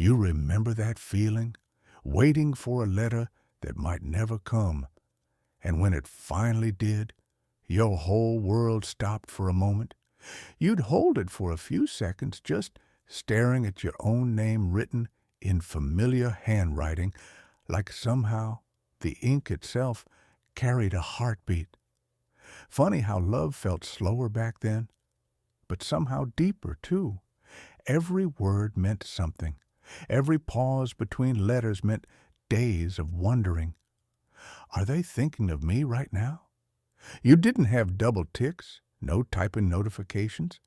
You remember that feeling, waiting for a letter that might never come, and when it finally did, your whole world stopped for a moment. You'd hold it for a few seconds, just staring at your own name written in familiar handwriting, like somehow the ink itself carried a heartbeat. Funny how love felt slower back then, but somehow deeper, too. Every word meant something. Every pause between letters meant days of wondering, are they thinking of me right now? You didn't have double ticks, no typing notifications,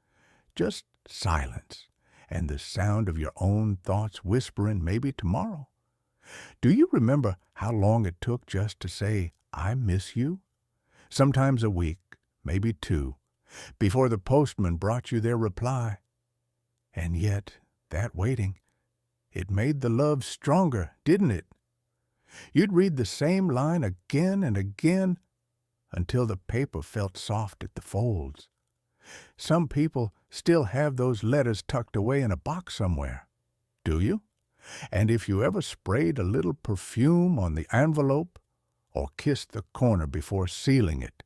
just silence and the sound of your own thoughts whispering maybe tomorrow. Do you remember how long it took just to say, I miss you? Sometimes a week, maybe two, before the postman brought you their reply. And yet, that waiting, it made the love stronger, didn't it? You'd read the same line again and again until the paper felt soft at the folds. Some people still have those letters tucked away in a box somewhere. Do you? And if you ever sprayed a little perfume on the envelope or kissed the corner before sealing it,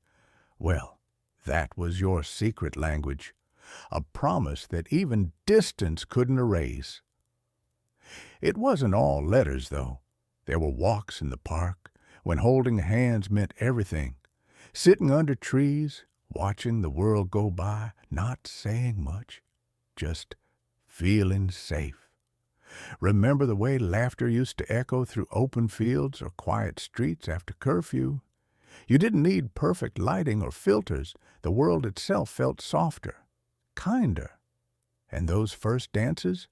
well, that was your secret language, a promise that even distance couldn't erase. It wasn't all letters, though. There were walks in the park when holding hands meant everything. Sitting under trees, watching the world go by, not saying much, just feeling safe. Remember the way laughter used to echo through open fields or quiet streets after curfew? You didn't need perfect lighting or filters. The world itself felt softer, kinder. And those first dances?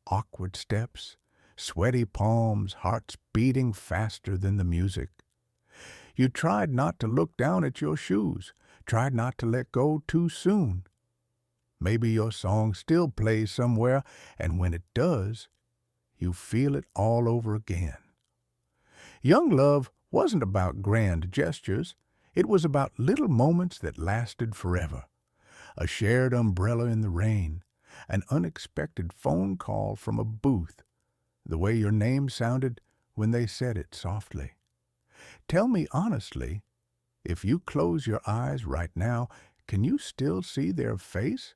Awkward steps, sweaty palms, hearts beating faster than the music. You tried not to look down at your shoes, tried not to let go too soon. Maybe your song still plays somewhere, and when it does, you feel it all over again. Young love wasn't about grand gestures. It was about little moments that lasted forever. A shared umbrella in the rain, an unexpected phone call from a booth, the way your name sounded when they said it softly. Tell me honestly, if you close your eyes right now, can you still see their face?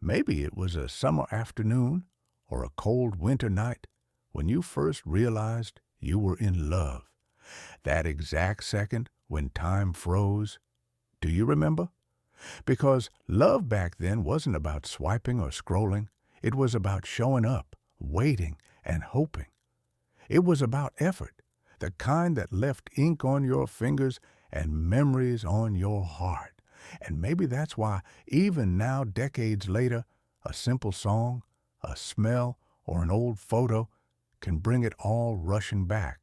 Maybe it was a summer afternoon or a cold winter night when you first realized you were in love. That exact second when time froze. Do you remember? Because love back then wasn't about swiping or scrolling. It was about showing up, waiting, and hoping. It was about effort, the kind that left ink on your fingers and memories on your heart. And maybe that's why, even now, decades later, a simple song, a smell, or an old photo can bring it all rushing back.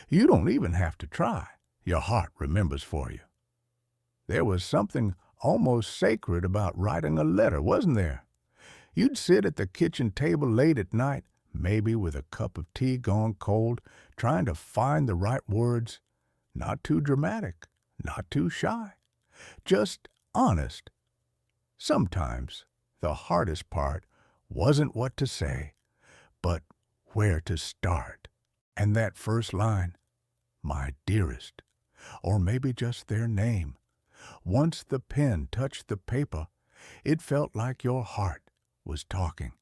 You don't even have to try. Your heart remembers for you. There was something almost sacred about writing a letter, wasn't there? You'd sit at the kitchen table late at night, maybe with a cup of tea gone cold, trying to find the right words. Not too dramatic, not too shy, just honest. Sometimes the hardest part wasn't what to say, but where to start. And that first line, my dearest, or maybe just their name. Once the pen touched the paper, it felt like your heart was talking.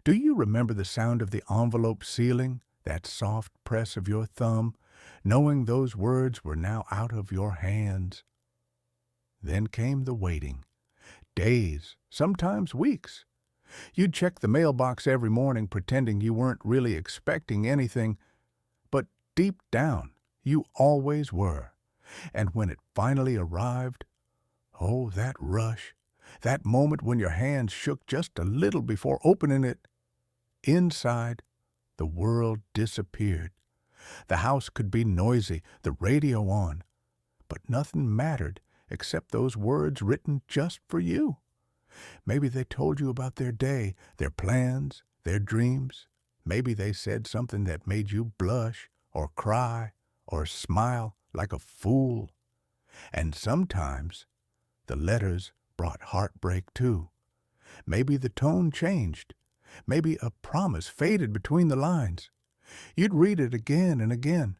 Do you remember the sound of the envelope sealing, that soft press of your thumb, knowing those words were now out of your hands? Then came the waiting. Days, sometimes weeks. You'd check the mailbox every morning pretending you weren't really expecting anything, but deep down, you always were. And when it finally arrived, oh, that rush, that moment when your hands shook just a little before opening it, inside, the world disappeared. The house could be noisy, the radio on, but nothing mattered except those words written just for you. Maybe they told you about their day, their plans, their dreams. Maybe they said something that made you blush or cry or smile like a fool. And sometimes the letters brought heartbreak too. Maybe the tone changed. Maybe a promise faded between the lines. You'd read it again and again,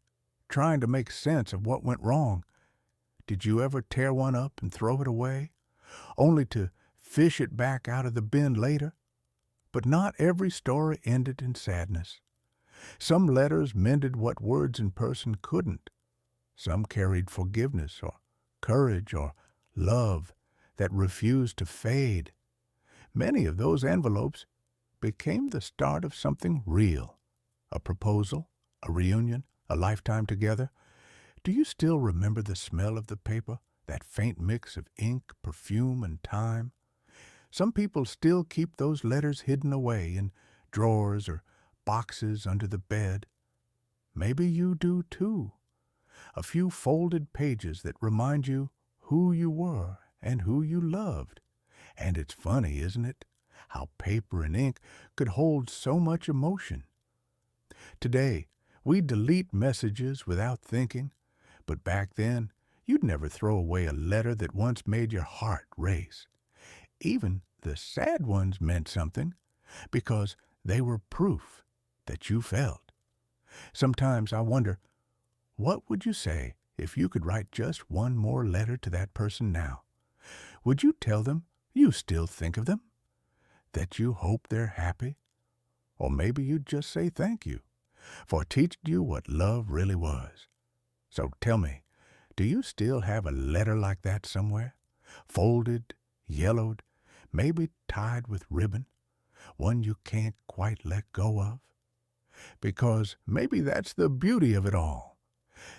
trying to make sense of what went wrong. Did you ever tear one up and throw it away, only to fish it back out of the bin later? But not every story ended in sadness. Some letters mended what words in person couldn't. Some carried forgiveness or courage or love that refused to fade. Many of those envelopes became the start of something real. A proposal, a reunion, a lifetime together. Do you still remember the smell of the paper, that faint mix of ink, perfume, and time? Some people still keep those letters hidden away in drawers or boxes under the bed. Maybe you do too. A few folded pages that remind you who you were and who you loved. And it's funny, isn't it, how paper and ink could hold so much emotion. Today, we delete messages without thinking, but back then, you'd never throw away a letter that once made your heart race. Even the sad ones meant something, because they were proof that you felt. Sometimes I wonder, what would you say if you could write just one more letter to that person now? Would you tell them you still think of them? That you hope they're happy? Or maybe you'd just say thank you for teaching you what love really was. So tell me, do you still have a letter like that somewhere? Folded, yellowed, maybe tied with ribbon? One you can't quite let go of? Because maybe that's the beauty of it all,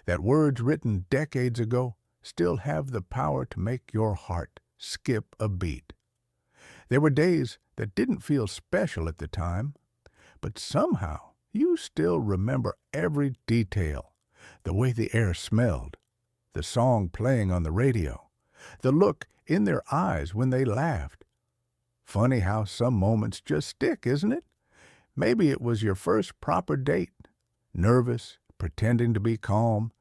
that words written decades ago still have the power to make your heart skip a beat. There were days that didn't feel special at the time, but somehow you still remember every detail, the way the air smelled, the song playing on the radio, the look in their eyes when they laughed. Funny how some moments just stick, isn't it? Maybe it was your first proper date, nervous, pretending to be calm.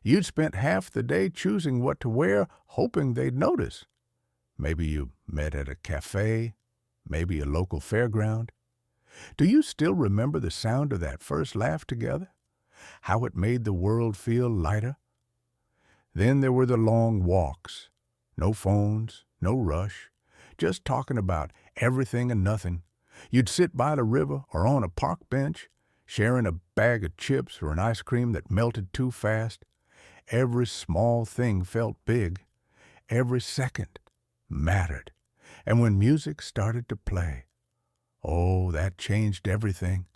You'd spent half the day choosing what to wear, hoping they'd notice. Maybe you met at a cafe, maybe a local fairground. Do you still remember the sound of that first laugh together? How it made the world feel lighter? Then there were the long walks. No phones, no rush, just talking about everything and nothing. You'd sit by the river or on a park bench, sharing a bag of chips or an ice cream that melted too fast. Every small thing felt big. Every second mattered. And when music started to play, oh, that changed everything.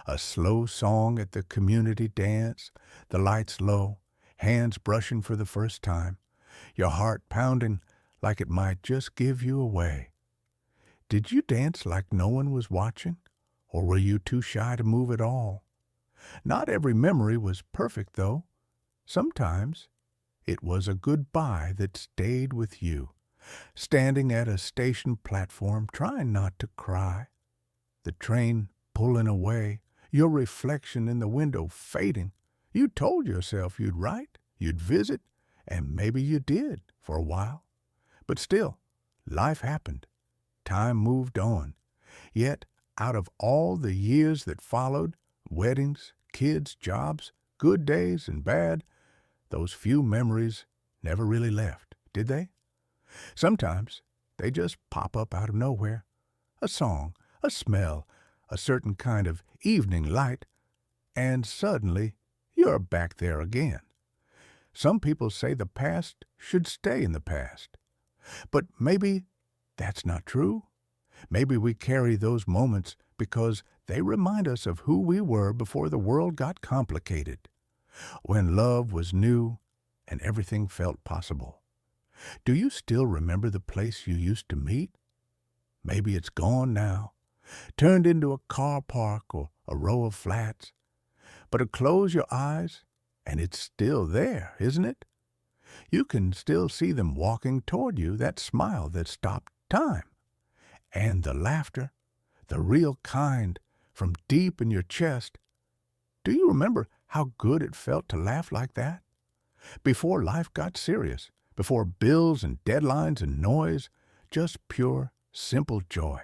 A slow song at the community dance, the lights low, hands brushing for the first time, your heart pounding like it might just give you away. Did you dance like no one was watching, or were you too shy to move at all? Not every memory was perfect, though. Sometimes it was a goodbye that stayed with you, standing at a station platform trying not to cry, the train pulling away, your reflection in the window fading. You told yourself you'd write, you'd visit, and maybe you did for a while. But still, life happened. Time moved on. Yet, out of all the years that followed, weddings, kids, jobs, good days and bad, those few memories never really left, did they? Sometimes they just pop up out of nowhere. A song, a smell, a certain kind of evening light, and suddenly you're back there again. Some people say the past should stay in the past. But maybe that's not true. Maybe we carry those moments because they remind us of who we were before the world got complicated, when love was new and everything felt possible. Do you still remember the place you used to meet? Maybe it's gone now, turned into a car park or a row of flats. But close your eyes, and it's still there, isn't it? You can still see them walking toward you, that smile that stopped time. And the laughter, the real kind, from deep in your chest. Do you remember how good it felt to laugh like that? Before life got serious, before bills and deadlines and noise, just pure, simple joy.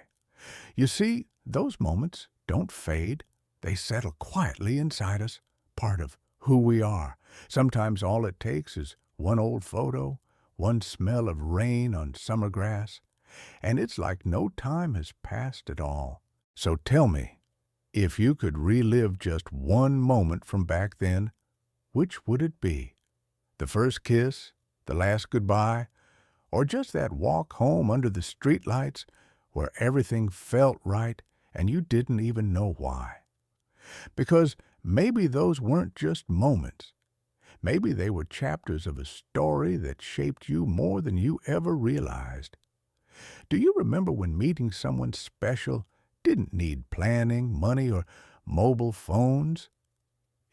You see, Those moments don't fade. They settle quietly inside us, part of who we are. Sometimes all it takes is one old photo, one smell of rain on summer grass, and it's like no time has passed at all. So tell me, if you could relive just one moment from back then, which would it be? The first kiss, the last goodbye, or just that walk home under the streetlights where everything felt right and you didn't even know why? Because maybe those weren't just moments. Maybe they were chapters of a story that shaped you more than you ever realized. Do you remember when meeting someone special didn't need planning, money, or mobile phones?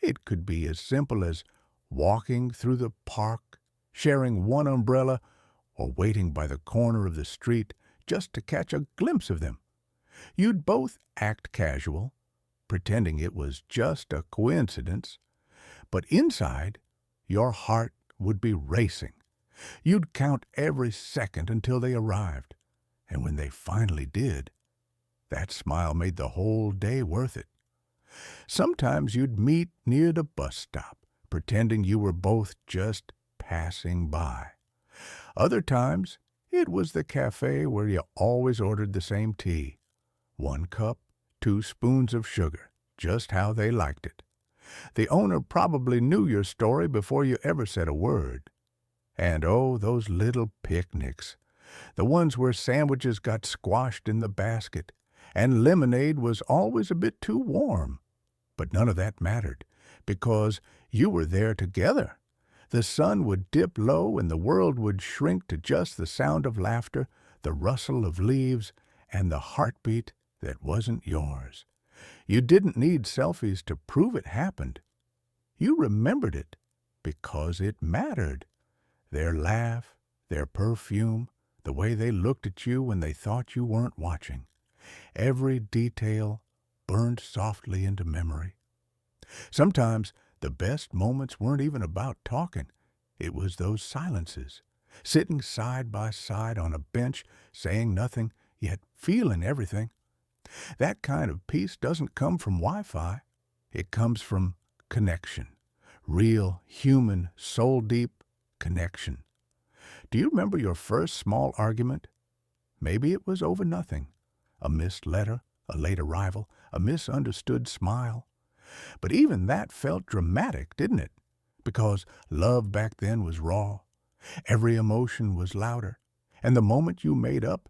It could be as simple as walking through the park, sharing one umbrella, or waiting by the corner of the street just to catch a glimpse of them. You'd both act casual, pretending it was just a coincidence, but inside, your heart would be racing. You'd count every second until they arrived, and when they finally did, that smile made the whole day worth it. Sometimes you'd meet near the bus stop, pretending you were both just passing by. Other times, it was the cafe where you always ordered the same tea. 1 cup, 2 spoons of sugar, just how they liked it. The owner probably knew your story before you ever said a word. And oh, those little picnics, the ones where sandwiches got squashed in the basket, and lemonade was always a bit too warm. But none of that mattered, because you were there together. The sun would dip low and the world would shrink to just the sound of laughter, the rustle of leaves, and the heartbeat that wasn't yours. You didn't need selfies to prove it happened. You remembered it because it mattered. Their laugh, their perfume, the way they looked at you when they thought you weren't watching. Every detail burned softly into memory. Sometimes the best moments weren't even about talking. It was those silences, sitting side by side on a bench, saying nothing, yet feeling everything. That kind of peace doesn't come from Wi-Fi. It comes from connection, real, human, soul-deep connection. Do you remember your first small argument? Maybe it was over nothing. A missed letter, a late arrival, a misunderstood smile. But even that felt dramatic, didn't it? Because love back then was raw. Every emotion was louder. And the moment you made up,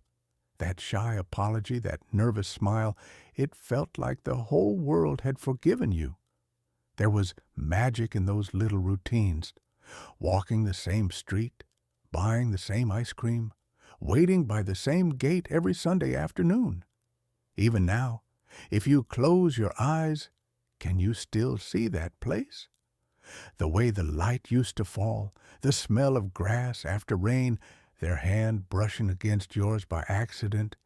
that shy apology, that nervous smile, it felt like the whole world had forgiven you. There was magic in those little routines. Walking the same street, buying the same ice cream, waiting by the same gate every Sunday afternoon. Even now, if you close your eyes, can you still see that place? The way the light used to fall, the smell of grass after rain, their hand brushing against yours by accident.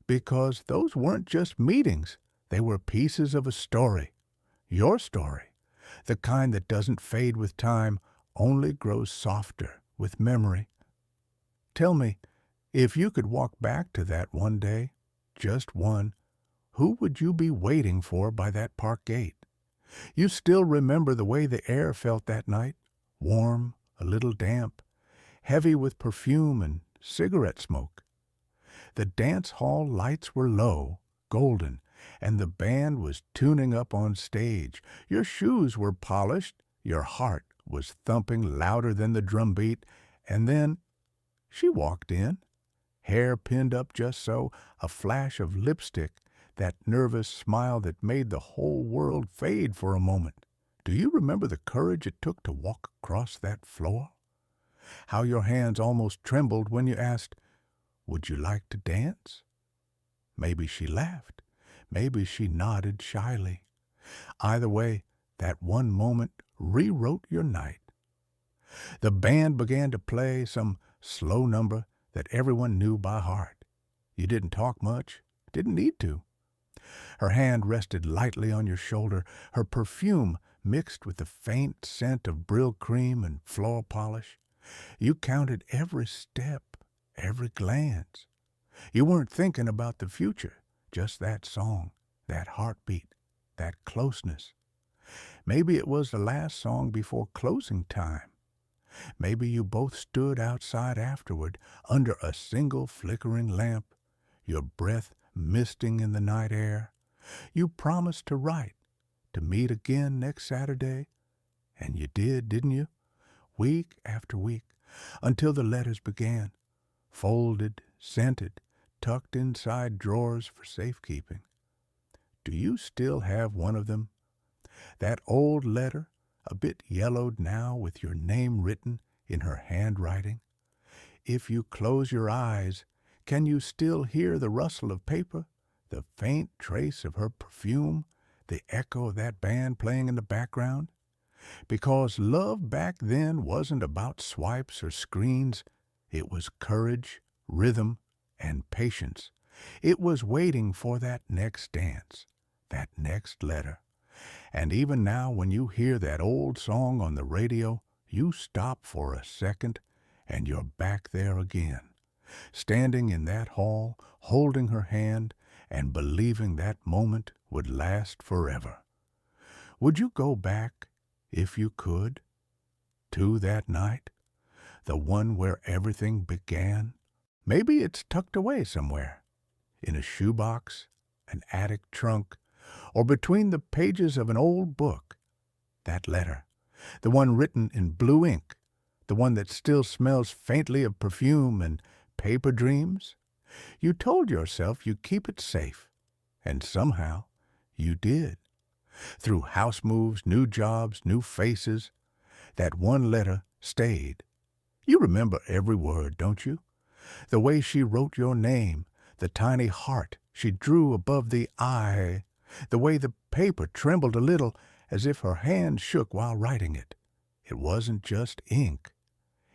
Because those weren't just meetings, they were pieces of a story. Your story, the kind that doesn't fade with time, only grows softer with memory. Tell me, if you could walk back to that one day, just one, who would you be waiting for by that park gate? You still remember the way the air felt that night, warm, a little damp, heavy with perfume and cigarette smoke. The dance hall lights were low, golden, and the band was tuning up on stage. Your shoes were polished, your heart was thumping louder than the drumbeat, and then she walked in, hair pinned up just so, a flash of lipstick, that nervous smile that made the whole world fade for a moment. Do you remember the courage it took to walk across that floor? How your hands almost trembled when you asked, "Would you like to dance?" Maybe she laughed. Maybe she nodded shyly. Either way, that one moment rewrote your night. The band began to play some slow number that everyone knew by heart. You didn't talk much, didn't need to. Her hand rested lightly on your shoulder, her perfume mixed with the faint scent of Brill-Cream and floor polish. You counted every step, every glance. You weren't thinking about the future, just that song, that heartbeat, that closeness. Maybe it was the last song before closing time. Maybe you both stood outside afterward under a single flickering lamp, your breath misting in the night air. You promised to write, to meet again next Saturday, and you did, didn't you? Week after week, until the letters began, folded, scented, tucked inside drawers for safekeeping. Do you still have one of them? That old letter, a bit yellowed now with your name written in her handwriting? If you close your eyes, can you still hear the rustle of paper, the faint trace of her perfume, the echo of that band playing in the background? Because love back then wasn't about swipes or screens. It was courage, rhythm, and patience. It was waiting for that next dance, that next letter. And even now, when you hear that old song on the radio, you stop for a second, and you're back there again, standing in that hall, holding her hand, and believing that moment would last forever. Would you go back, if you could, to that night, the one where everything began? Maybe it's tucked away somewhere, in a shoebox, an attic trunk, or between the pages of an old book. That letter, the one written in blue ink, the one that still smells faintly of perfume and paper dreams? You told yourself you'd keep it safe, and somehow you did. Through house moves, new jobs, new faces, that one letter stayed. You remember every word, don't you? The way she wrote your name, the tiny heart she drew above the I, the way the paper trembled a little as if her hand shook while writing it. It wasn't just ink.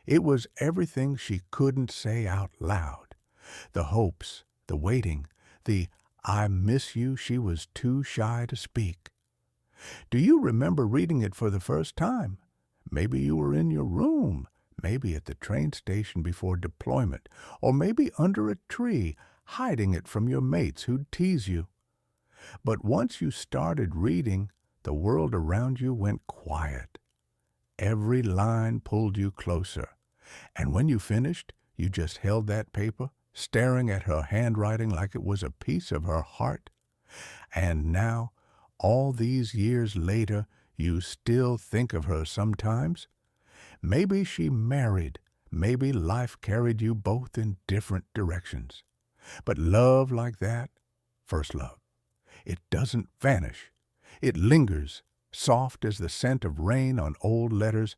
It was everything she couldn't say out loud. The hopes, the waiting, the I miss you she was too shy to speak. Do you remember reading it for the first time? Maybe you were in your room, maybe at the train station before deployment, or maybe under a tree, hiding it from your mates who'd tease you. But once you started reading, the world around you went quiet. Every line pulled you closer, and when you finished, you just held that paper, staring at her handwriting like it was a piece of her heart. And now, all these years later, you still think of her sometimes. Maybe she married, maybe life carried you both in different directions. But love like that, first love, it doesn't vanish. It lingers, soft as the scent of rain on old letters,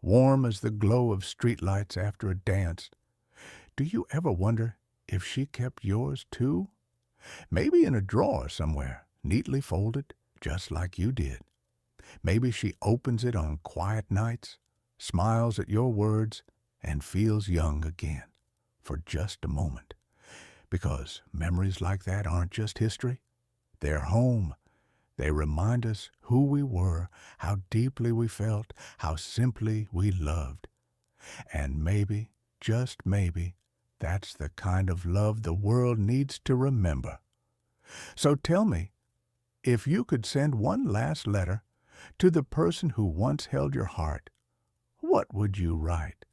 warm as the glow of streetlights after a dance. Do you ever wonder if she kept yours too? Maybe in a drawer somewhere, neatly folded, just like you did. Maybe she opens it on quiet nights, smiles at your words, and feels young again, for just a moment. Because memories like that aren't just history. They're home. They remind us who we were, how deeply we felt, how simply we loved. And maybe, just maybe, that's the kind of love the world needs to remember. So tell me, if you could send one last letter to the person who once held your heart, what would you write?